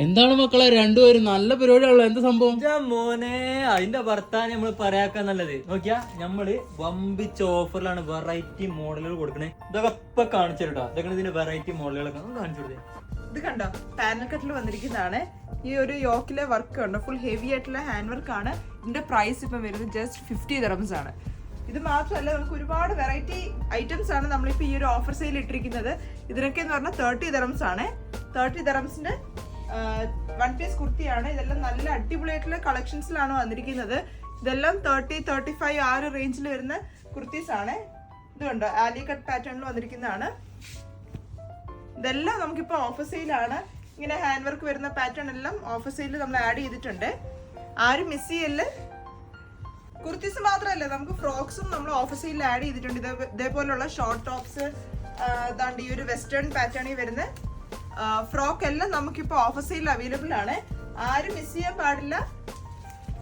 എന്താണ് മക്കളെ രണ്ടുപേരും നല്ല പരിപാടിയാണല്ലോ, എന്താ സംഭവം? മോനെ അതിന്റെ ഭർത്താൻ നമ്മള് പറയാക്കാൻ നല്ലത് നോക്കിയാ നമ്മള് വമ്പിച്ച ഓഫറിലാണ് വെറൈറ്റി മോഡലുകൾ കൊടുക്കണേ. ഇതൊക്കെ ഇപ്പൊ കാണിച്ചിട്ടാ, ഇതൊക്കെ ഇതിന്റെ വെറൈറ്റി മോഡലുകളൊക്കെ കാണിച്ചു കൊടുത്തേ. ഇത് കണ്ടോ, പാനൽ കട്ടിൽ വന്നിരിക്കുന്നതാണ്. ഈ ഒരു യോക്കിലെ വർക്ക് ഉണ്ട്, ഫുൾ ഹെവി ആയിട്ടുള്ള ഹാൻഡ് വർക്ക് ആണ്. ഇതിന്റെ പ്രൈസ് ഇപ്പം വരുന്നത് ജസ്റ്റ് 50 dirhams ആണ്. ഇത് മാത്രമല്ല, നമുക്ക് ഒരുപാട് വെറൈറ്റി ഐറ്റംസ് ആണ് നമ്മളിപ്പോൾ ഈ ഒരു ഓഫർ സെയിൽ ഇട്ടിരിക്കുന്നത്. ഇതിനൊക്കെ എന്ന് പറഞ്ഞാൽ 30 dirhams ആണ്. 30 dirhamsന്റെ 1 piece കുർത്തിയാണ്. ഇതെല്ലാം നല്ല അടിപൊളിയായിട്ടുള്ള കളക്ഷൻസിലാണ് വന്നിരിക്കുന്നത്. ഇതെല്ലാം 30-35 ആ ഒരു റേഞ്ചിൽ വരുന്ന കുർത്തീസ് ആണ്. ഇത് കണ്ടോ, ആലി കട്ട് പാറ്റേണിൽ വന്നിരിക്കുന്നതാണ്. ഇതെല്ലാം നമുക്കിപ്പോൾ ഓഫർ സെയിലാണ്. ഇങ്ങനെ ഹാൻഡ് വർക്ക് വരുന്ന പാറ്റേൺ എല്ലാം ഓഫർ സെയിലിൽ നമ്മൾ ആഡ് ചെയ്തിട്ടുണ്ട്. ആരും മിസ് ചെയ്യല്. കുർത്തീസ് മാത്രമല്ല, നമുക്ക് ഫ്രോക്സും നമ്മൾ ഓഫർ സെയിലിൽ ആഡ് ചെയ്തിട്ടുണ്ട്. ഇതേപോലുള്ള ഷോർട്ട് ടോപ്സ്, അതാണ്ട് ഈ ഒരു വെസ്റ്റേൺ പാറ്റേണിൽ വരുന്ന ഫ്രോക്ക് എല്ലാം നമുക്കിപ്പോൾ ഓഫർ സെയിലിൽ അവൈലബിൾ ആണ്. ആരും മിസ് ചെയ്യാൻ പാടില്ല.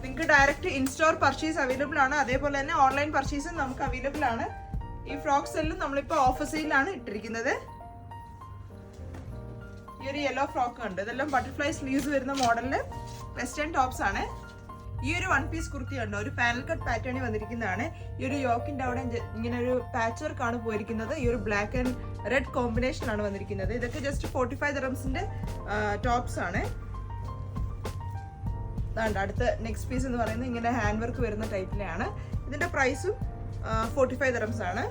നിങ്ങൾക്ക് ഡയറക്റ്റ് ഇൻസ്റ്റോർ പർച്ചേസ് അവൈലബിൾ ആണ്. അതേപോലെ തന്നെ ഓൺലൈൻ പർച്ചേസും നമുക്ക് അവൈലബിൾ ആണ്. ഈ ഫ്രോക്സ് എല്ലാം നമ്മളിപ്പോൾ ഓഫർ സെയിലാണ് ഇട്ടിരിക്കുന്നത്. ഈ ഒരു യെല്ലോ ഫ്രോക്ക് ഉണ്ട്. ഇതെല്ലാം ബട്ടർഫ്ലൈ സ്ലീവ്സ് വരുന്ന മോഡലില് വെസ്റ്റേൺ ടോപ്സ് ആണ്. ഈ ഒരു 1 piece കുർത്തി ഉണ്ട്, ഒരു പാനൽ കട്ട് പാറ്റേണിൽ വന്നിരിക്കുന്നതാണ്. ഈ ഒരു യോക്കിന്റെ അവിടെ ഇങ്ങനെ ഒരു പാച്ച് വർക്ക് ആണ് പോയിരിക്കുന്നത്. ഈ ഒരു ബ്ലാക്ക് ആൻഡ് റെഡ് കോമ്പിനേഷൻ ആണ് വന്നിരിക്കുന്നത്. ഇതൊക്കെ ജസ്റ്റ് 45 dirhamsന്റെ ടോപ്സ് ആണ്. അടുത്ത നെക്സ്റ്റ് പീസ് എന്ന് പറയുന്നത് ഇങ്ങനെ ഹാൻഡ് വർക്ക് വരുന്ന ടൈപ്പിലാണ്. ഇതിന്റെ പ്രൈസും 45 dirhams ആണ്.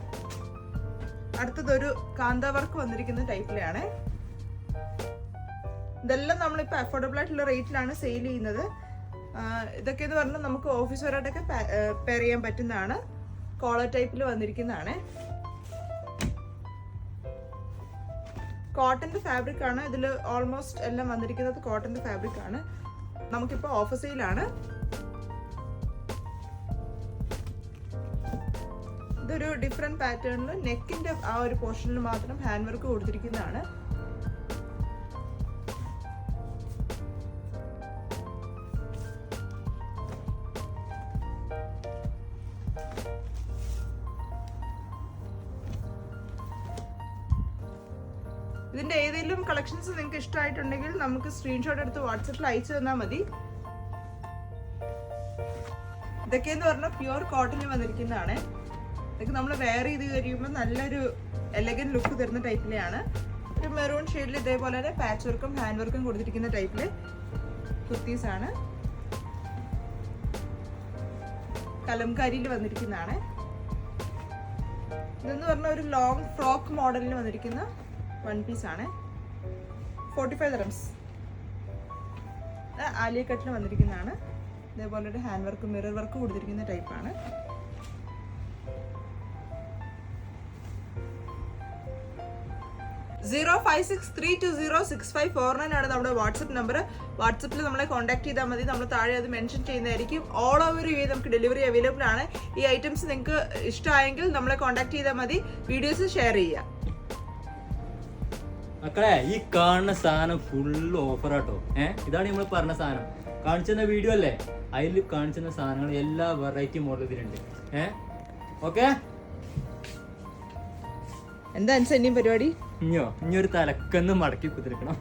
അടുത്തതൊരു കാന്ത വർക്ക് വന്നിരിക്കുന്ന ടൈപ്പിലാണ്. ഇതെല്ലാം നമ്മളിപ്പോൾ അഫോർഡബിൾ ആയിട്ടുള്ള റേറ്റിലാണ് സെയിൽ ചെയ്യുന്നത്. ഇതൊക്കെ എന്ന് പറഞ്ഞാൽ നമുക്ക് ഓഫീസ് വരായിട്ടൊക്കെ പെയർ ചെയ്യാൻ പറ്റുന്നതാണ്. കോളർ ടൈപ്പിൽ വന്നിരിക്കുന്നതാണ്. കോട്ടന്റെ ഫാബ്രിക് ആണ്. ഇതിൽ ഓൾമോസ്റ്റ് എല്ലാം വന്നിരിക്കുന്നത് കോട്ടന്റെ ഫാബ്രിക് ആണ്. നമുക്കിപ്പോൾ ഓഫർ സെയിലാണ്. ഇതൊരു ഡിഫറെന്റ് പാറ്റേണിൽ നെക്കിന്റെ ആ ഒരു പോർഷനിൽ മാത്രം ഹാൻഡ് വർക്ക് കൊടുത്തിരിക്കുന്നതാണ്. ഇതിന്റെ ഏതെങ്കിലും കളക്ഷൻസ് നിങ്ങൾക്ക് ഇഷ്ടമായിട്ടുണ്ടെങ്കിൽ നമുക്ക് സ്ക്രീൻഷോട്ട് എടുത്ത് വാട്സപ്പിൽ അയച്ചു തന്നാൽ മതി. ഇതൊക്കെയെന്ന് പറഞ്ഞാൽ പ്യുവർ കോട്ടണിൽ വന്നിരിക്കുന്നതാണ്. ഇതൊക്കെ നമ്മൾ വെയർ ചെയ്ത് കഴിയുമ്പോൾ നല്ലൊരു എലഗന്റ് ലുക്ക് തരുന്ന ടൈപ്പിലെയാണ്. ഒരു മെറൂൺ ഷെയ്ഡിൽ ഇതേപോലെ തന്നെ പാച്ച് വർക്കും ഹാൻഡ് വർക്കും കൊടുത്തിരിക്കുന്ന ടൈപ്പില് കുർത്തീസ് ആണ്. കലംകാരിയിൽ വന്നിരിക്കുന്നതാണ്. ഇതെന്ന് പറഞ്ഞ ഒരു ലോങ് ഫ്രോക്ക് മോഡലിൽ വന്നിരിക്കുന്ന 1 piece ആണ്. 45 dirhams. ആലിയ കട്ടിൽ വന്നിരിക്കുന്നതാണ്. ഇതേപോലെ ഒരു ഹാൻഡ് വർക്ക് മിറർ വർക്ക് കൊടുത്തിരിക്കുന്ന ടൈപ്പാണ്. (056320654) ആണ് നമ്മുടെ വാട്സപ്പ് നമ്പർ. വാട്സപ്പിൽ നമ്മളെ കോൺടാക്ട് ചെയ്താൽ മതി. നമ്മൾ താഴെ അത് മെൻഷൻ ചെയ്യുന്നതായിരിക്കും. ഓൾ ഓവർ യു നമുക്ക് ഡെലിവറി അവൈലബിൾ ആണ്. ഈ ഐറ്റംസ് നിങ്ങൾക്ക് ഇഷ്ടമായെങ്കിൽ നമ്മളെ കോൺടാക്ട് ചെയ്താൽ മതി. വീഡിയോസ് ഷെയർ ചെയ്യുക. മക്കളെ, ഈ കാണുന്ന സാധനം ഫുള്ള് ഓഫറാട്ടോ. ഇതാണ് നമ്മൾ പറഞ്ഞ സാധനം. കാണിച്ചെന്ന വീഡിയോ അല്ലേ, അതിൽ കാണിച്ചെന്ന സാധനങ്ങൾ എല്ലാ വെറൈറ്റി മോഡൽ ഇതിലുണ്ട്. ഓക്കെ, എന്താ ഇനിയും പരിപാടി? ഇനിയൊരു തലക്കന്ന് മടക്കി കുതിരിക്കണം.